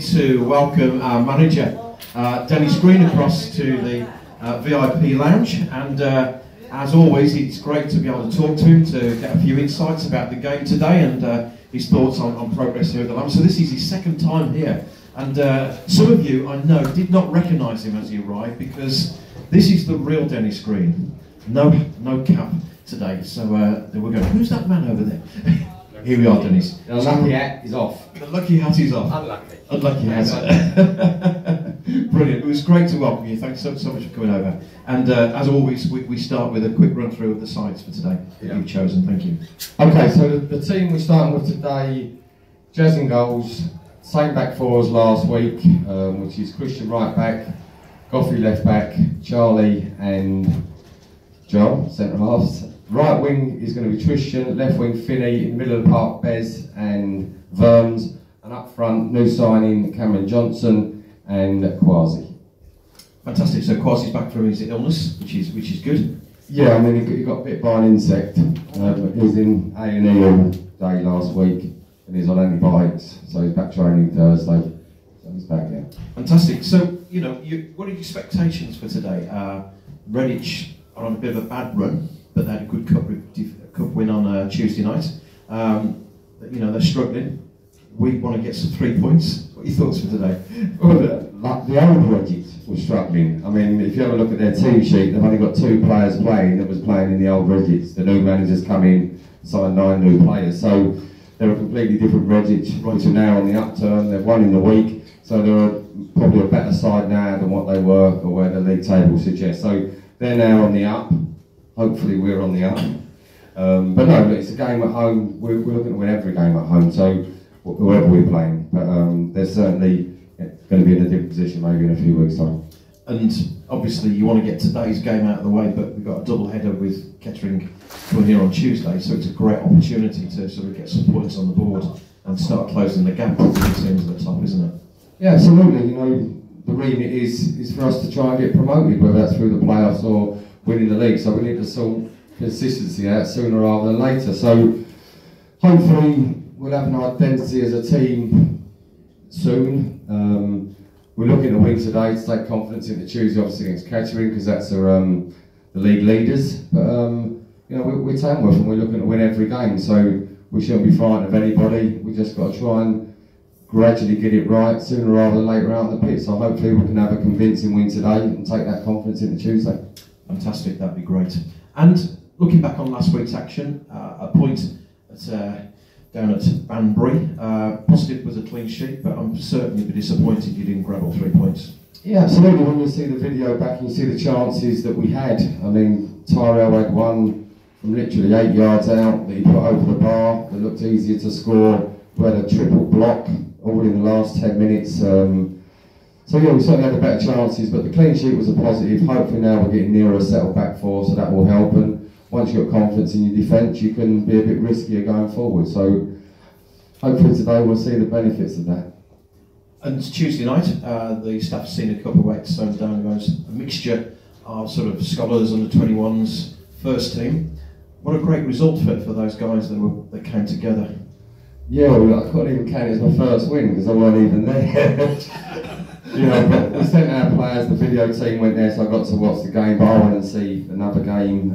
delighted to welcome our manager, Dennis Greene, across to the VIP lounge, and as always it's great to be able to talk to him, to get a few insights about the game today and his thoughts on progress here at the Lamb. So this is his second time here, and some of you I know did not recognise him as he arrived, because this is the real Dennis Greene. No cap today, so there we go. Who's that man over there? Here we are, Dennis. The lucky hat is off. The lucky hat is off. Unlucky. Unlucky hat. Brilliant. It was great to welcome you. Thanks so much for coming over. And as always, we start with a quick run through of the sides for today that you've chosen. Thank you. Okay, so the team we're starting with today, Jazz in goals, same back four as last week, which is Christian right back, Goffrey left back, Charlie and John, centre halves. Right wing is going to be Tristan, left wing Finney, in the middle of the park Bez and Verms, and up front new signing Cameron Johnson and Kwasi. Fantastic. So Kwasi's back from his illness, which is good. Yeah, I mean he got bit by an insect. He was in A&E all day last week and he's on antibiotics, so he's back training Thursday. So he's back now. Fantastic. So you know, what are your expectations for today? Ridditch are on a bit of a bad run, but they had a good cup win on Tuesday night. You know, they're struggling. We want to get some 3 points. What are your thoughts for today? Well, the old Ridditch was struggling. I mean, if you have a look at their team sheet, they've only got 2 players playing that was playing in the old Ridditch. The new managers come in, signed 9 new players. So they're a completely different Ridditch, which are now on the upturn. They've won in the week, so they're probably a better side now than what they were or where the league table suggests. So they're now on the up. Hopefully we're on the up. But no, it's a game at home. We're looking to win every game at home, so whoever we're playing. But they're certainly going to be in a different position maybe in a few weeks' time. And obviously you want to get today's game out of the way, but we've got a double header with Kettering coming here on Tuesday, so it's a great opportunity to sort of get some points on the board and start closing the gap with the teams at the top, isn't it? Yeah, absolutely. You know, the remit is for us to try and get promoted, whether that's through the playoffs or winning the league, so we need to sort consistency out sooner rather than later. So hopefully we'll have an identity as a team soon. We're looking to win today to take confidence into Tuesday, obviously against Kettering, because that's the league leaders. But you know, we're Tamworth and we're looking to win every game, so we shouldn't be frightened of anybody. We just got to try and gradually get it right sooner rather than later out in the pit. So hopefully we can have a convincing win today and take that confidence into Tuesday. Fantastic, that'd be great. And looking back on last week's action, a point down at Banbury. Positive was a clean sheet, but I'm certainly disappointed you didn't grab all 3 points. Yeah, absolutely. When you see the video back and you see the chances that we had, I mean, Tyrell had one from literally 8 yards out that he put over the bar that looked easier to score. We had a triple block all in the last 10 minutes. So yeah, we certainly had the better chances, but the clean sheet was a positive. Hopefully now we're getting nearer a settled back four, so that will help. And once you've got confidence in your defence, you can be a bit riskier going forward. So hopefully today we'll see the benefits of that. And Tuesday night, the staff senior cup away to Down goes a mixture of sort of scholars, under 21s, first team. What a great result for those guys that came together. Yeah, well, I couldn't even count it as my first win because I weren't even there. You know, but we sent our players, the video team went there, so I got to watch the game, but I went and see another game.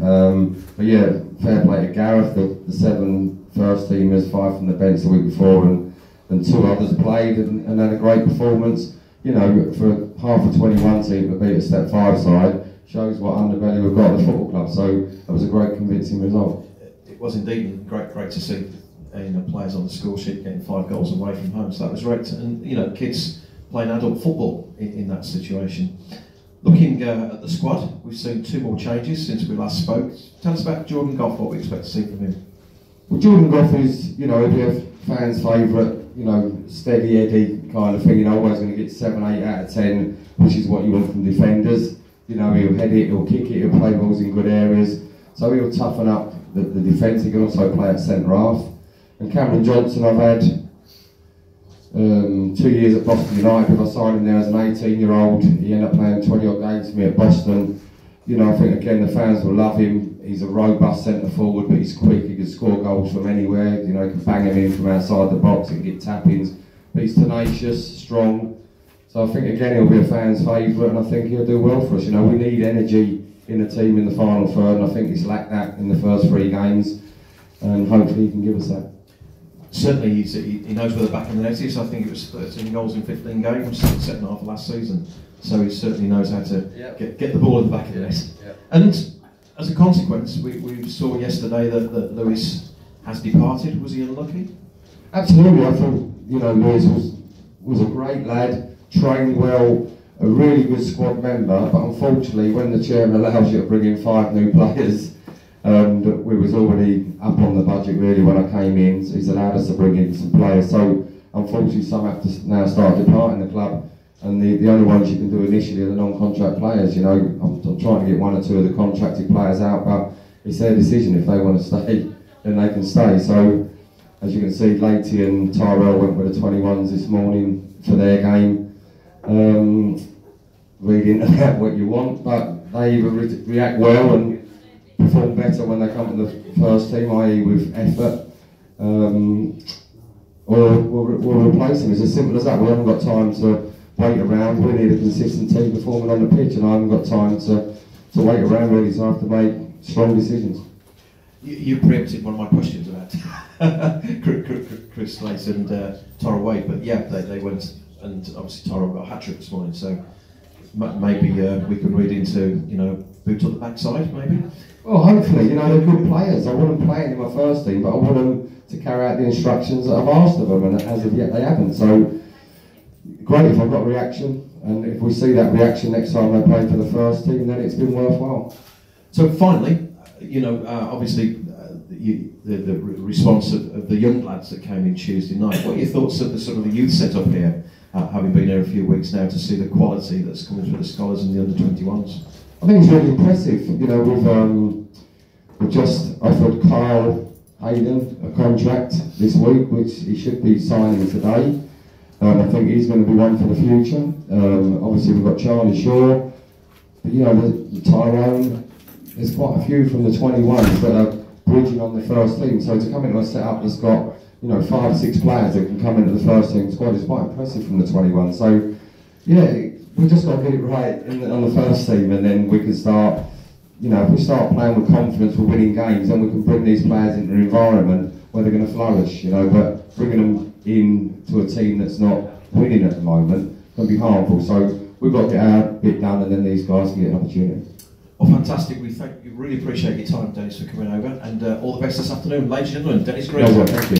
But yeah, fair play to Gareth, the 7 first teamers, 5 from the bench the week before, and 2 others played and had a great performance. You know, for half a 21 team to beat a step 5 side shows what underbelly we've got at the football club, so that was a great convincing result. It was indeed, and great to see players on the score sheet getting 5 goals away from home, so that was great. And you know, kids playing adult football in that situation. Looking at the squad, we've seen 2 more changes since we last spoke. Tell us about Jordan Goff, what we expect to see from him. Well, Jordan Goff is, you know, he'll be a fan's favourite, you know, steady Eddie kind of thing, you know, always going to get 7, 8 out of 10, which is what you want from defenders. You know, he'll head it, he'll kick it, he'll play balls in good areas, so he'll toughen up the defence. He can also play at centre half. And Cameron Johnson, I've had 2 years at Boston United. I signed him there as an 18-year-old. He ended up playing 20 odd games for me at Boston. You know, I think again the fans will love him. He's a robust centre forward, but he's quick. He can score goals from anywhere. You know, he can bang him in from outside the box and get tap-ins. but he's tenacious, strong. So I think again he'll be a fan's favourite, and I think he'll do well for us. You know, we need energy in the team in the final third, and I think he's lacked that in the first 3 games, and hopefully he can give us that. Certainly, he knows where the back of the net is. I think it was 13 goals in 15 games, second half of last season. So he certainly knows how to get the ball in the back of the net. And as a consequence, we saw yesterday that Lewis has departed. Was he unlucky? Absolutely. I thought, you know, Lewis was a great lad, trained well, a really good squad member, but unfortunately when the chairman allows you to bring in 5 new players, we was already up on the budget really when I came in, so he's allowed us to bring in some players. So unfortunately some have to now start departing the club, and the only ones you can do initially are the non-contract players. You know, I'm trying to get 1 or 2 of the contracted players out, but it's their decision. If they want to stay, then they can stay. So as you can see, Leite and Tyrell went with the 21s this morning for their game. Read into that what you want, but they either react well and perform better when they come to the first team, i.e. with effort, or we'll replace them. It's as simple as that. We haven't got time to wait around. We need a consistent team performing on the pitch, and I haven't got time to wait around really, so I have to make strong decisions. You preempted one of my questions about Chris Leite and Tyrell Wade, but yeah, they went, and obviously Tyrell got a hat-trick this morning, so maybe we can read into, you know, boot on the backside, maybe? Well, hopefully, you know, they're good players. I want them playing in my first team, but I want them to carry out the instructions that I've asked of them, and as of yet they haven't. So, great if I've got a reaction, and if we see that reaction next time they play for the first team, then it's been worthwhile. So finally, you know, obviously the response of the young lads that came in Tuesday night. What are your thoughts of the sort of the youth setup here, having been here a few weeks now, to see the quality that's coming through the scholars and the under-21s? I think it's really impressive. You know, we've just offered Kyle Hayden a contract this week, which he should be signing today. I think he's going to be one for the future. Obviously, we've got Charlie Shaw, but you know, the Tyrone. There's quite a few from the 21s that are bridging on the first team. So to come into a setup that's got, you know, 5 or 6 players that can come into the first team squad is quite impressive from the 21. So yeah, we just got to get it right on the first team, and then we can start. You know, if we start playing with confidence, we're winning games, then we can bring these players into an environment where they're going to flourish. You know, but bringing them in to a team that's not winning at the moment can be harmful. So we've got to get our bit done, and then these guys can get an opportunity. Well, fantastic. We really appreciate your time, Dennis, for coming over, and all the best this afternoon. Ladies and gentlemen, Dennis Greene. Thank you.